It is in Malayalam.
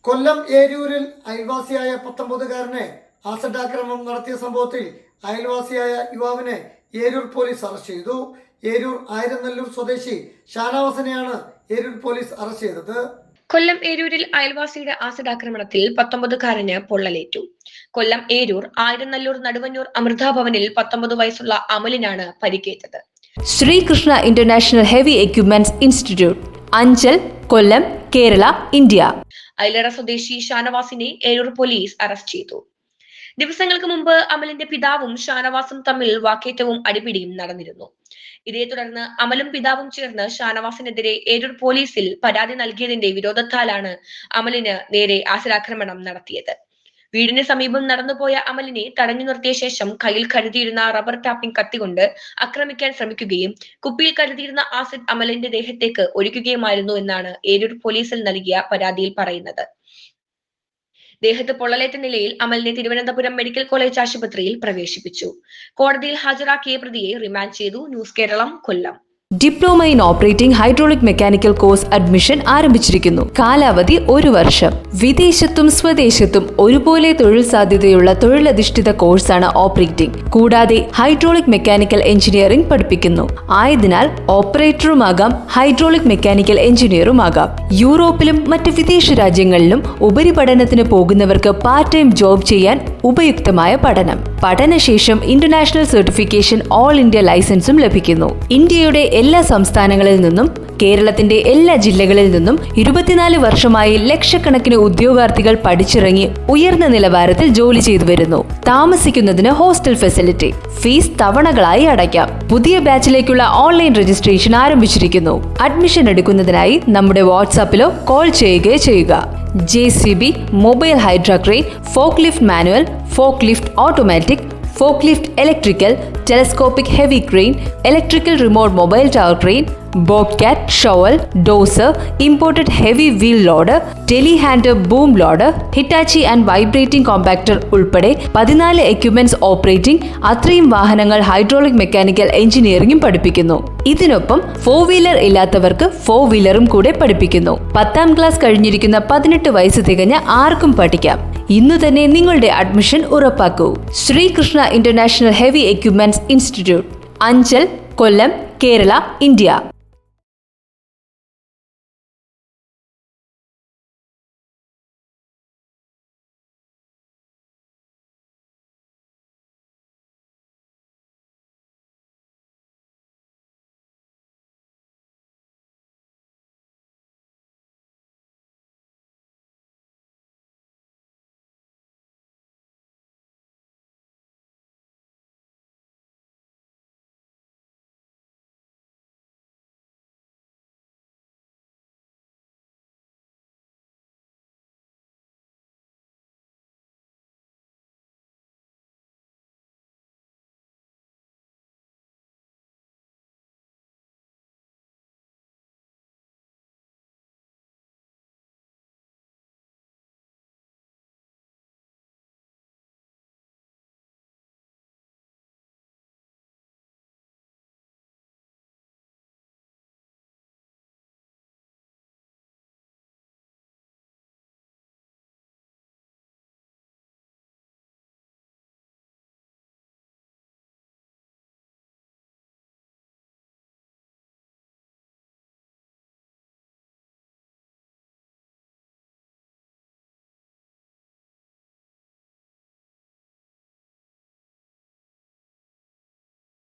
കൊല്ലം ഏരൂരിൽ അയൽവാസിയായ 19-കാരനെ ആസിഡ് ആക്രമണം നടത്തിയ സംഭവത്തിൽ അയൽവാസിയായ യുവാവിനെ ഏരൂർ പോലീസ് അറസ്റ്റ് ചെയ്തു. ഏരൂർ ആയിരനല്ലൂർ സ്വദേശി ഷാനവാസിനെയാണ് ഏരൂർ പോലീസ് അറസ്റ്റ് ചെയ്തത്. കൊല്ലം ഏരൂരിൽ അയൽവാസിയുടെ ആസിഡ് ആക്രമണത്തിൽ 19-കാരന് പൊള്ളലേറ്റു. കൊല്ലം ഏരൂർ ആയിരനല്ലൂർ നടുവന്നൂർ അമൃതാഭവനിൽ 19 വയസ്സുള്ള അമലിനാണ് പരിക്കേറ്റത്. Srikrishna international heavy equipments institute, Anchal, Kollam, Kerala, India. Ailara സ്വദേശി ഷാനവാസിനെ ഏരൂർ പോലീസ് അറസ്റ്റ് ചെയ്തു. ദിവസങ്ങൾക്ക് മുമ്പ് അമലിന്റെ പിതാവും ഷാനവാസും തമ്മിൽ വാക്കേറ്റവും അടിപിടിയും നടന്നിരുന്നു. ഇതേ തുടർന്ന് അമലും പിതാവും ചേർന്ന് ഷാനവാസിനെതിരെ ഏരൂർ പോലീസിൽ പരാതി നൽകിയതിന്റെ വിരോധത്താലാണ് അമലിന് നേരെ ആസിഡാക്രമണം നടത്തിയത്. വീടിന് സമീപം നടന്നുപോയ അമലിനെ തടഞ്ഞു നിർത്തിയ ശേഷം കയ്യിൽ കരുതിയിരുന്ന റബ്ബർ ടാപ്പിംഗ് കത്തികൊണ്ട് ആക്രമിക്കാൻ ശ്രമിക്കുകയും കുപ്പിയിൽ കരുതിയിരുന്ന ആസിഡ് അമലിന്റെ ദേഹത്തേക്ക് ഒഴിക്കുകയുമായിരുന്നു എന്നാണ് ഏരൂർ പോലീസിൽ നൽകിയ പരാതിയിൽ പറയുന്നത്. ദേഹത്ത് പൊള്ളലേറ്റ നിലയിൽ അമലിനെ തിരുവനന്തപുരം മെഡിക്കൽ കോളേജ് ആശുപത്രിയിൽ പ്രവേശിപ്പിച്ചു. കോടതിയിൽ ഹാജരാക്കിയ പ്രതിയെ റിമാൻഡ് ചെയ്തു. News Keralam, Kollam. Diploma in operating hydraulic mechanical course admission ആരംഭിച്ചിരിക്കുന്നു. കാലാവധി 1 വർഷം. വിദേശത്തും സ്വദേശത്തും ഒരുപോലെ തൊഴിൽ സാധ്യതയുള്ള തൊഴിലധിഷ്ഠിത കോഴ്സാണ് ഓപ്പറേറ്റിംഗ്. കൂടാതെ ഹൈഡ്രോളിക് മെക്കാനിക്കൽ എഞ്ചിനീയറിംഗ് പഠിപ്പിക്കുന്നു. ആയതിനാൽ ഓപ്പറേറ്ററുമാകാം, ഹൈഡ്രോളിക് മെക്കാനിക്കൽ എഞ്ചിനീയറുമാകാം. യൂറോപ്പിലും മറ്റ് വിദേശ രാജ്യങ്ങളിലും ഉപരിപഠനത്തിന് പോകുന്നവർക്ക് പാർട്ട് ടൈം ജോബ് ചെയ്യാൻ ഉപയുക്തമായ പഠനം. പഠനശേഷം ഇന്റർനാഷണൽ സർട്ടിഫിക്കേഷൻ ഓൾ ഇന്ത്യ ലൈസൻസും ലഭിക്കുന്നു. ഇന്ത്യയുടെ എല്ലാ സംസ്ഥാനങ്ങളിൽ നിന്നും കേരളത്തിന്റെ എല്ലാ ജില്ലകളിൽ നിന്നും 24 വർഷമായി ലക്ഷക്കണക്കിന് ഉദ്യോഗാർത്ഥികൾ പഠിച്ചിറങ്ങി ഉയർന്ന നിലവാരത്തിൽ ജോലി ചെയ്തു വരുന്നു. താമസിക്കുന്നതിന് ഹോസ്റ്റൽ ഫെസിലിറ്റി. ഫീസ് തവണകളായി അടയ്ക്കാം. പുതിയ ബാച്ചിലേക്കുള്ള ഓൺലൈൻ രജിസ്ട്രേഷൻ ആരംഭിച്ചിരിക്കുന്നു. അഡ്മിഷൻ എടുക്കുന്നതിനായി നമ്മുടെ വാട്സാപ്പിലോ കോൾ ചെയ്യുക. JCB, mobile hydra crane, fork lift manual, fork lift automatic, fork lift electrical, telescopic heavy crane, electrical remote mobile tower crane, bobcat, shovel, dozer, imported heavy wheel loader, telehandler boom loader, Hitachi and vibrating compactor ഉൾപ്പെടെ 14 എക്യുപ്മെന്റ്സ് ഓപ്പറേറ്റിംഗ്, അത്രയും വാഹനങ്ങൾ ഹൈഡ്രോളിക് മെക്കാനിക്കൽ എഞ്ചിനീയറിംഗും പഠിപ്പിക്കുന്നു. ഇതിനൊപ്പം 4 വീലർ ഇല്ലാത്തവർക്ക് 4 വീലറും കൂടെ പഠിപ്പിക്കുന്നു. 10ാം ക്ലാസ് കഴിഞ്ഞിരിക്കുന്ന 18 വയസ്സ് തികഞ്ഞ ആർക്കും പഠിക്കാം. ഇന്നു തന്നെ നിങ്ങളുടെ അഡ്മിഷൻ ഉറപ്പാക്കൂ. Srikrishna international heavy equipments institute, Anchal, Kollam, Kerala, India.